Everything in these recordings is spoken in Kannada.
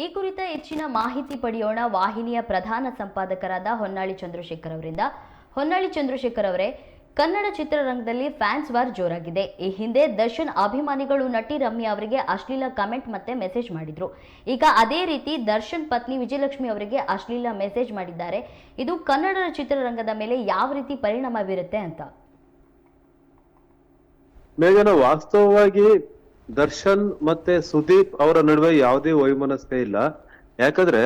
ಈ ಕುರಿತ ಹೆಚ್ಚಿನ ಮಾಹಿತಿ ಪಡೆಯೋಣ ವಾಹಿನಿಯ ಪ್ರಧಾನ ಸಂಪಾದಕರಾದ ಹೊನ್ನಾಳಿ ಚಂದ್ರಶೇಖರ್ ಅವರಿಂದ. ಹೊನ್ನಾಳಿ ಚಂದ್ರಶೇಖರ್ ಅವರೇ, ಕನ್ನಡ ಚಿತ್ರರಂಗದಲ್ಲಿ ಫ್ಯಾನ್ಸ್ ವಾರ್ ಜೋರಾಗಿದೆ. ಈ ಹಿಂದೆ ದರ್ಶನ್ ಅಭಿಮಾನಿಗಳು ನಟಿ ರಮ್ಯಾ ಅವರಿಗೆ ಅಶ್ಲೀಲ ಕಮೆಂಟ್ ಮತ್ತೆ ಮೆಸೇಜ್ ಮಾಡಿದ್ರು. ಈಗ ಅದೇ ರೀತಿ ದರ್ಶನ್ ಪತ್ನಿ ವಿಜಯಲಕ್ಷ್ಮಿ ಅವರಿಗೆ ಅಶ್ಲೀಲ ಮೆಸೇಜ್ ಮಾಡಿದ್ದಾರೆ. ಇದು ಕನ್ನಡ ಚಿತ್ರರಂಗದ ಮೇಲೆ ಯಾವ ರೀತಿ ಪರಿಣಾಮ ಬೀರುತ್ತೆ ಅಂತ? ಮೇಘನ, ವಾಸ್ತವವಾಗಿ ದರ್ಶನ್ ಮತ್ತೆ ಸುದೀಪ್ ಅವರ ನಡುವೆ ಯಾವುದೇ ವೈಮನಸ್ಸೇ ಇಲ್ಲ. ಯಾಕಂದ್ರೆ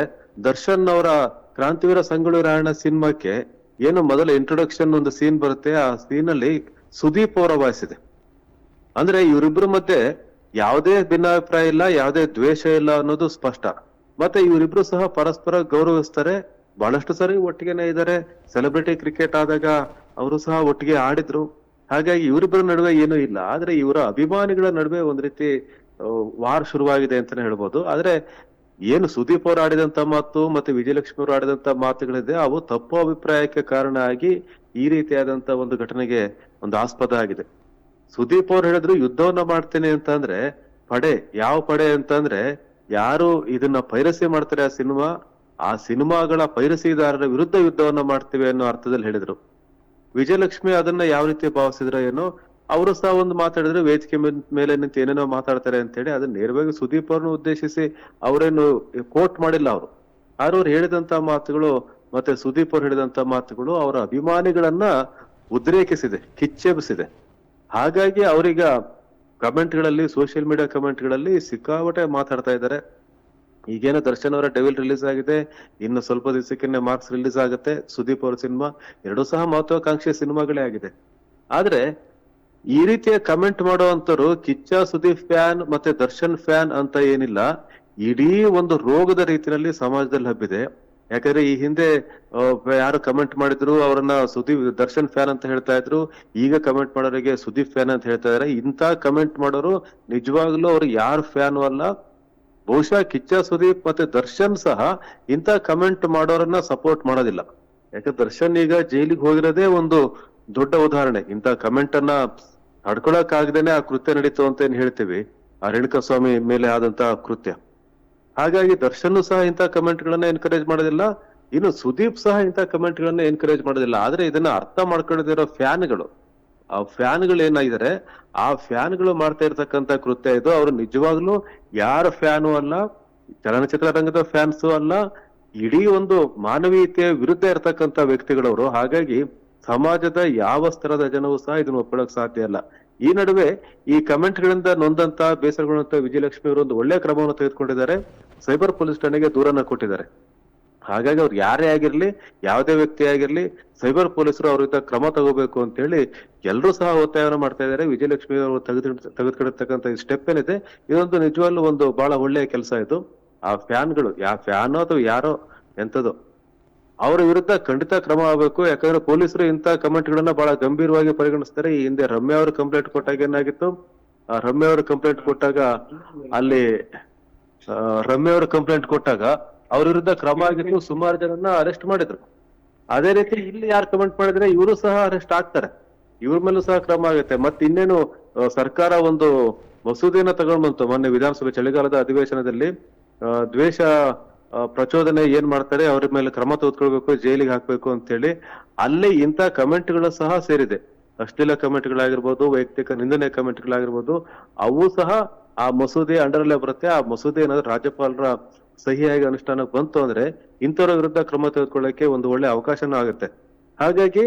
ದರ್ಶನ್ ಅವರ ಕ್ರಾಂತಿವೀರ ಸಂಗೊಳ್ಳಿ ರಾಯಣ್ಣ ಸಿನಿಮಾಕ್ಕೆ ಏನು ಮೊದಲ ಇಂಟ್ರೊಡಕ್ಷನ್ ಒಂದು ಸೀನ್ ಬರುತ್ತೆ, ಆ ಸೀನ್ ಅಲ್ಲಿ ಸುದೀಪ್ ಅವರ ವಾಯ್ಸ್ ಇದೆ. ಅಂದ್ರೆ ಇವರಿಬ್ಬರ ಮಧ್ಯೆ ಯಾವುದೇ ಭಿನ್ನಾಭಿಪ್ರಾಯ ಇಲ್ಲ, ಯಾವುದೇ ದ್ವೇಷ ಇಲ್ಲ ಅನ್ನೋದು ಸ್ಪಷ್ಟ. ಮತ್ತೆ ಇವರಿಬ್ರು ಸಹ ಪರಸ್ಪರ ಗೌರವಿಸ್ತಾರೆ, ಬಹಳಷ್ಟು ಸರಿ ಒಟ್ಟಿಗೆನೆ ಇದ್ದಾರೆ. ಸೆಲೆಬ್ರಿಟಿ ಕ್ರಿಕೆಟ್ ಆದಾಗ ಅವರು ಸಹ ಒಟ್ಟಿಗೆ ಆಡಿದ್ರು. ಹಾಗಾಗಿ ಇವರಿಬ್ಬರ ನಡುವೆ ಏನೂ ಇಲ್ಲ. ಆದ್ರೆ ಇವರ ಅಭಿಮಾನಿಗಳ ನಡುವೆ ಒಂದ್ ರೀತಿ ವಾರ್ ಶುರುವಾಗಿದೆ ಅಂತಾನೆ ಹೇಳ್ಬೋದು. ಆದ್ರೆ ಏನು ಸುದೀಪ್ ಅವರು ಆಡಿದಂತ ಮಾತು ಮತ್ತೆ ವಿಜಯಲಕ್ಷ್ಮಿ ಅವರು ಆಡಿದಂತ ಮಾತುಗಳಿದೆ, ಅವು ತಪ್ಪು ಅಭಿಪ್ರಾಯಕ್ಕೆ ಕಾರಣ ಆಗಿ ಈ ರೀತಿಯಾದಂತ ಒಂದು ಘಟನೆಗೆ ಒಂದು ಆಸ್ಪದ ಆಗಿದೆ. ಸುದೀಪ್ ಅವ್ರು ಹೇಳಿದ್ರು ಯುದ್ಧವನ್ನ ಮಾಡ್ತೇನೆ ಅಂತಂದ್ರೆ ಪಡೆ, ಯಾವ ಪಡೆ ಅಂತಂದ್ರೆ ಯಾರು ಇದನ್ನ ಪೈರಸಿ ಮಾಡ್ತಾರೆ ಆ ಸಿನಿಮಾಗಳ ಪೈರಸಿದಾರರ ವಿರುದ್ಧ ಯುದ್ಧವನ್ನ ಮಾಡ್ತೇವೆ ಅನ್ನೋ ಅರ್ಥದಲ್ಲಿ ಹೇಳಿದ್ರು. ವಿಜಯಲಕ್ಷ್ಮಿ ಅದನ್ನ ಯಾವ ರೀತಿ ಭಾವಿಸಿದ್ರ ಏನೋ, ಅವರು ಸಹ ಒಂದು ಮಾತಾಡಿದ್ರೆ ವೇದಿಕೆ ಮೇಲೆ ನಿಂತು ಏನೇನೋ ಮಾತಾಡ್ತಾರೆ ಅಂತ ಹೇಳಿ ಅದನ್ನ ನೇರವಾಗಿ ಸುದೀಪ್ ಅವ್ರನ್ನ ಉದ್ದೇಶಿಸಿ ಅವರೇನು ಕೋಟ್ ಮಾಡಿಲ್ಲ. ಅವ್ರು ಹೇಳಿದಂತ ಮಾತುಗಳು ಮತ್ತೆ ಸುದೀಪ್ ಅವ್ರು ಹೇಳಿದಂತ ಮಾತುಗಳು ಅವರ ಅಭಿಮಾನಿಗಳನ್ನ ಉದ್ರೇಕಿಸಿದೆ, ಕಿಚ್ಚೆಬ್ಬಿಸಿದೆ. ಹಾಗಾಗಿ ಅವರೀಗ ಕಮೆಂಟ್ಗಳಲ್ಲಿ, ಸೋಷಿಯಲ್ ಮೀಡಿಯಾ ಕಮೆಂಟ್ಗಳಲ್ಲಿ ಸಿಕ್ಕಾಪಟ್ಟೆ ಮಾತಾಡ್ತಾ ಇದ್ದಾರೆ. ಈಗೇನೋ ದರ್ಶನ್ ಅವರ ಡೆವಿಲ್ ರಿಲೀಸ್ ಆಗಿದೆ, ಇನ್ನು ಸ್ವಲ್ಪ ದಿವಸಕ್ಕೆ ಮಾರ್ಕ್ಸ್ ರಿಲೀಸ್ ಆಗುತ್ತೆ. ಸುದೀಪ್ ಅವರ ಸಿನಿಮಾ ಎರಡೂ ಸಹ ಮಹತ್ವಾಕಾಂಕ್ಷೆ ಸಿನಿಮಾಗಳೇ ಆಗಿದೆ. ಆದ್ರೆ ಈ ರೀತಿಯ ಕಮೆಂಟ್ ಮಾಡುವಂತರು ಕಿಚ್ಚ ಸುದೀಪ್ ಫ್ಯಾನ್ ಮತ್ತೆ ದರ್ಶನ್ ಫ್ಯಾನ್ ಅಂತ ಏನಿಲ್ಲ, ಇಡೀ ಒಂದು ರೋಗದ ರೀತಿಯಲ್ಲಿ ಸಮಾಜದಲ್ಲಿ ಹಬ್ಬಿದೆ. ಯಾಕಂದ್ರೆ ಈ ಹಿಂದೆ ಯಾರು ಕಮೆಂಟ್ ಮಾಡಿದ್ರು ಅವರನ್ನ ದರ್ಶನ್ ಫ್ಯಾನ್ ಅಂತ ಹೇಳ್ತಾ ಇದ್ರು, ಈಗ ಕಮೆಂಟ್ ಮಾಡೋರಿಗೆ ಸುದೀಪ್ ಫ್ಯಾನ್ ಅಂತ ಹೇಳ್ತಾ ಇದಾರೆ. ಇಂತ ಕಮೆಂಟ್ ಮಾಡೋರು ನಿಜವಾಗ್ಲೂ ಅವ್ರು ಯಾರ ಫ್ಯಾನ್ ಅಲ್ಲ. ಬಹುಶಃ ಕಿಚ್ಚ ಸುದೀಪ್ ಮತ್ತೆ ದರ್ಶನ್ ಸಹ ಇಂತ ಕಮೆಂಟ್ ಮಾಡೋರನ್ನ ಸಪೋರ್ಟ್ ಮಾಡೋದಿಲ್ಲ. ಯಾಕಂದ್ರೆ ದರ್ಶನ್ ಈಗ ಜೈಲಿಗೆ ಹೋಗಿರೋದೇ ಒಂದು ದೊಡ್ಡ ಉದಾಹರಣೆ. ಇಂತ ಕಮೆಂಟ್ ಅನ್ನ ತಡ್ಕೊಳಕ್ ಆಗದೇನೆ ಆ ಕೃತ್ಯ ನಡೀತು ಅಂತ ಏನ್ ಹೇಳ್ತೀವಿ, ಆ ರೇಣುಕಾ ಸ್ವಾಮಿ ಮೇಲೆ ಆದಂತ ಕೃತ್ಯ. ಹಾಗಾಗಿ ದರ್ಶನ್ ಸಹ ಇಂತ ಕಮೆಂಟ್ ಗಳನ್ನ ಎನ್ಕರೇಜ್ ಮಾಡೋದಿಲ್ಲ, ಇನ್ನು ಸುದೀಪ್ ಸಹ ಇಂತ ಕಮೆಂಟ್ ಗಳನ್ನ ಎನ್ಕರೇಜ್ ಮಾಡೋದಿಲ್ಲ. ಆದ್ರೆ ಇದನ್ನ ಅರ್ಥ ಮಾಡ್ಕೊಂಡಿರೋ ಫ್ಯಾನ್ಗಳು, ಆ ಫ್ಯಾನ್ಗಳು ಏನಾಗಿದ್ದಾರೆ, ಆ ಫ್ಯಾನ್ಗಳು ಮಾಡ್ತಾ ಇರ್ತಕ್ಕಂತ ಕೃತ್ಯ ಇದು. ಅವ್ರು ನಿಜವಾಗ್ಲೂ ಯಾರ ಫ್ಯಾನು ಅಲ್ಲ, ಚಲನಚಿತ್ರ ರಂಗದ ಫ್ಯಾನ್ಸು ಅಲ್ಲ, ಇಡೀ ಒಂದು ಮಾನವೀಯತೆಯ ವಿರುದ್ಧ ಇರ್ತಕ್ಕಂತ ವ್ಯಕ್ತಿಗಳವರು. ಹಾಗಾಗಿ ಸಮಾಜದ ಯಾವ ಸ್ತರದ ಜನವೂ ಸಹ ಇದನ್ನ ಒಪ್ಕೊಳ್ಳಕ್ ಸಾಧ್ಯ ಇಲ್ಲ. ಈ ನಡುವೆ ಈ ಕಮೆಂಟ್ ಗಳಿಂದ ನೊಂದಂತ, ಬೇಸರಗೊಂಡಂತ ವಿಜಯಲಕ್ಷ್ಮಿ ಅವರು ಒಂದು ಒಳ್ಳೆ ಕ್ರಮವನ್ನು ತೆಗೆದುಕೊಂಡಿದ್ದಾರೆ. ಸೈಬರ್ ಪೊಲೀಸ್ ಠಾಣೆಗೆ ದೂರನ್ನ ಕೊಟ್ಟಿದ್ದಾರೆ. ಹಾಗಾಗಿ ಅವ್ರು ಯಾರೇ ಆಗಿರ್ಲಿ, ಯಾವುದೇ ವ್ಯಕ್ತಿ ಆಗಿರ್ಲಿ, ಸೈಬರ್ ಪೊಲೀಸರು ಅವ್ರ ಕ್ರಮ ತಗೋಬೇಕು ಅಂತ ಹೇಳಿ ಎಲ್ಲರೂ ಸಹ ಒತ್ತಾಯವನ್ನು ಮಾಡ್ತಾ ಇದ್ದಾರೆ. ವಿಜಯಲಕ್ಷ್ಮಿ ಅವರು ತೆಗೆದುಕೊಂಡಿರ್ತಕ್ಕಂಥ ಈ ಸ್ಟೆಪ್ ಏನಿದೆ, ಇದೊಂದು ನಿಜವಾಗ್ಲೂ ಒಂದು ಬಹಳ ಒಳ್ಳೆಯ ಕೆಲಸ ಇದು. ಆ ಫ್ಯಾನ್ಗಳು, ಯಾವ ಫ್ಯಾನೋ ಅಥವಾ ಯಾರೋ ಎಂತದೋ, ಅವರ ವಿರುದ್ಧ ಖಂಡಿತ ಕ್ರಮ ಆಗಬೇಕು. ಯಾಕಂದ್ರೆ ಪೊಲೀಸರು ಇಂತ ಕಮೆಂಟ್ ಗಳನ್ನ ಬಹಳ ಗಂಭೀರವಾಗಿ ಪರಿಗಣಿಸ್ತಾರೆ. ಈ ಹಿಂದೆ ರಮ್ಯಾ ಅವರು ಕಂಪ್ಲೇಂಟ್ ಕೊಟ್ಟಾಗ ಏನಾಗಿತ್ತು, ರಮ್ಯಾ ಅವರು ಕಂಪ್ಲೇಂಟ್ ಕೊಟ್ಟಾಗ ಅವ್ರ ವಿರುದ್ಧ ಕ್ರಮ ಆಗಿತ್ತು, ಸುಮಾರು ಜನನ್ನ ಅರೆಸ್ಟ್ ಮಾಡಿದ್ರು. ಅದೇ ರೀತಿ ಇಲ್ಲಿ ಯಾರು ಕಮೆಂಟ್ ಮಾಡಿದ್ರೆ ಇವರು ಸಹ ಅರೆಸ್ಟ್ ಆಗ್ತಾರೆ, ಇವ್ರ ಮೇಲೂ ಸಹ ಕ್ರಮ ಆಗುತ್ತೆ. ಮತ್ತೆ ಇನ್ನೇನು ಸರ್ಕಾರ ಒಂದು ಮಸೂದೆಯನ್ನ ತಗೊಂಡ್ ಬಂತು ಮೊನ್ನೆ ವಿಧಾನಸಭೆ ಚಳಿಗಾಲದ ಅಧಿವೇಶನದಲ್ಲಿ. ದ್ವೇಷ ಪ್ರಚೋದನೆ ಏನ್ ಮಾಡ್ತಾರೆ ಅವ್ರ ಮೇಲೆ ಕ್ರಮ ತೆಗೆದುಕೊಳ್ಬೇಕು, ಜೈಲಿಗೆ ಹಾಕ್ಬೇಕು ಅಂತ ಹೇಳಿ. ಅಲ್ಲಿ ಇಂತ ಕಮೆಂಟ್ಗಳು ಸಹ ಸೇರಿದೆ. ಅಶ್ಲೀಲ ಕಮೆಂಟ್ಗಳಾಗಿರ್ಬೋದು, ವೈಯಕ್ತಿಕ ನಿಂದನೆ ಕಮೆಂಟ್ಗಳಾಗಿರ್ಬೋದು, ಅವು ಸಹ ಆ ಮಸೂದೆ ಅಂಡರಲ್ಲೇ ಬರುತ್ತೆ. ಆ ಮಸೂದೆ ಏನಾದ್ರು ರಾಜ್ಯಪಾಲರ ಸಹಿಯಾಗಿ ಅನುಷ್ಠಾನಕ್ಕೆ ಬಂತು ಅಂದ್ರೆ ಇಂಥವ್ರ ವಿರುದ್ಧ ಕ್ರಮ ತೆಗೆದುಕೊಳ್ಳಕ್ಕೆ ಒಂದು ಒಳ್ಳೆ ಅವಕಾಶನೂ ಆಗುತ್ತೆ. ಹಾಗಾಗಿ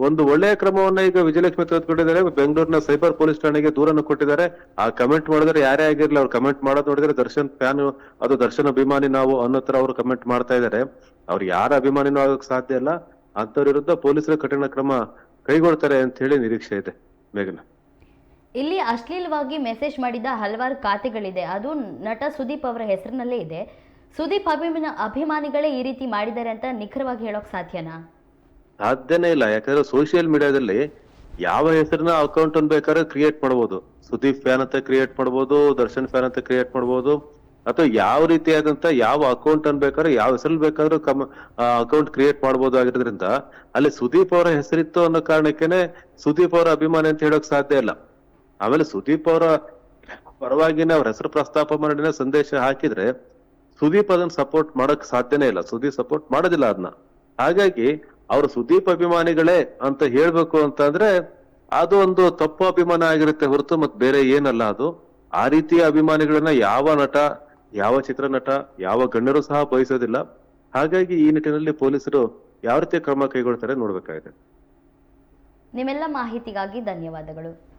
ಒಂದು ಒಳ್ಳೆಯ ಕ್ರಮವನ್ನ ಈಗ ವಿಜಯಲಕ್ಷ್ಮಿ ತೆಗೆದುಕೊಂಡಿದ್ದಾರೆ. ಬೆಂಗಳೂರಿನ ಸೈಬರ್ ಪೊಲೀಸ್ ಠಾಣೆಗೆ ದೂರನ್ನು ಕೊಟ್ಟಿದ್ದಾರೆ. ಆ ಕಮೆಂಟ್ ಮಾಡಿದ್ರೆ ಯಾರೇ ಆಗಿರ್ಲಿ, ಅವ್ರು ಕಮೆಂಟ್ ಮಾಡೋದು ನೋಡಿದ್ರೆ ದರ್ಶನ್ ಫ್ಯಾನ್, ಅದು ದರ್ಶನ್ ಅಭಿಮಾನಿ ನಾವು ಅನ್ನೋ ತರ ಅವ್ರು ಕಮೆಂಟ್ ಮಾಡ್ತಾ ಇದ್ದಾರೆ. ಅವ್ರು ಯಾರ ಅಭಿಮಾನಿನೂ ಆಗೋಕ್ ಸಾಧ್ಯ ಇಲ್ಲ. ಅಂತವ್ರ ವಿರುದ್ಧ ಪೊಲೀಸರು ಕಠಿಣ ಕ್ರಮ ಕೈಗೊಳ್ತಾರೆ ಅಂತ ಹೇಳಿ ನಿರೀಕ್ಷೆ ಇದೆ. ಮೇಘನ, ಇಲ್ಲಿ ಅಶ್ಲೀಲವಾಗಿ ಮೆಸೇಜ್ ಮಾಡಿದ ಹಲವಾರು ಖಾತೆಗಳಿದೆ, ಅದು ನಟ ಸುದೀಪ್ ಅವರ ಹೆಸರಿನಲ್ಲೇ ಇದೆ. ಸುದೀಪ್ ಅಭಿಮಾನಿಗಳೇ ಈ ರೀತಿ ಮಾಡಿದ್ದಾರೆ ಅಂತ ನಿಖರವಾಗಿ ಹೇಳೋಕ್ ಸಾಧ್ಯನಾ? ಸಾಧ್ಯನೇ ಇಲ್ಲ. ಯಾಕಂದ್ರೆ ಸೋಷಿಯಲ್ ಮೀಡಿಯಾದಲ್ಲಿ ಯಾವ ಹೆಸರಿನ ಅಕೌಂಟ್ ಅನ್ನು ಬೇಕಾದ್ರೆ ಕ್ರಿಯೇಟ್ ಮಾಡಬಹುದು. ಸುದೀಪ್ ಫ್ಯಾನ್ ಅಂತ ಕ್ರಿಯೇಟ್ ಮಾಡಬಹುದು, ದರ್ಶನ್ ಫ್ಯಾನ್ ಅಂತ ಕ್ರಿಯೇಟ್ ಮಾಡಬಹುದು, ಅಥವಾ ಯಾವ ರೀತಿಯಾದಂತ ಯಾವ ಅಕೌಂಟ್ ಅನ್ನು ಬೇಕಾದ್ರೆ ಯಾವ ಹೆಸರು ಬೇಕಾದ್ರೂ ಅಕೌಂಟ್ ಕ್ರಿಯೇಟ್ ಮಾಡಬಹುದು. ಆಗಿರೋದ್ರಿಂದ ಅಲ್ಲಿ ಸುದೀಪ್ ಅವರ ಹೆಸರಿತ್ತು ಅನ್ನೋ ಕಾರಣಕ್ಕೇನೆ ಸುದೀಪ್ ಅವರ ಅಭಿಮಾನಿ ಅಂತ ಹೇಳಕ್ ಸಾಧ್ಯ ಇಲ್ಲ. ಆಮೇಲೆ ಸುದೀಪ್ ಅವರ ಪರವಾಗಿನ ಅವ್ರ ಹೆಸರು ಪ್ರಸ್ತಾಪ ಮಾಡಿನ ಸಂದೇಶ ಹಾಕಿದ್ರೆ ಸುದೀಪ್ ಅದನ್ನ ಸಪೋರ್ಟ್ ಮಾಡಕ್ ಸಾಧ್ಯನೇ ಇಲ್ಲ. ಸುದೀಪ್ ಸಪೋರ್ಟ್ ಮಾಡೋದಿಲ್ಲ ಅದನ್ನ. ಹಾಗಾಗಿ ಅವ್ರು ಸುದೀಪ್ ಅಭಿಮಾನಿಗಳೇ ಅಂತ ಹೇಳ್ಬೇಕು ಅಂತಂದ್ರೆ ಅದು ಒಂದು ತಪ್ಪು ಅಭಿಮಾನ ಆಗಿರುತ್ತೆ ಹೊರತು ಮತ್ ಬೇರೆ ಏನಲ್ಲ ಅದು. ಆ ರೀತಿಯ ಅಭಿಮಾನಿಗಳನ್ನ ಯಾವ ನಟ, ಯಾವ ಚಿತ್ರನಟ, ಯಾವ ಗಣ್ಯರು ಸಹ ಬಯಸೋದಿಲ್ಲ. ಹಾಗಾಗಿ ಈ ನಿಟ್ಟಿನಲ್ಲಿ ಪೊಲೀಸರು ಯಾವ ರೀತಿಯ ಕ್ರಮ ಕೈಗೊಳ್ತಾರೆ ನೋಡ್ಬೇಕಾಗಿದೆ. ನಿಮ್ಮೆಲ್ಲ ಮಾಹಿತಿಗಾಗಿ ಧನ್ಯವಾದಗಳು.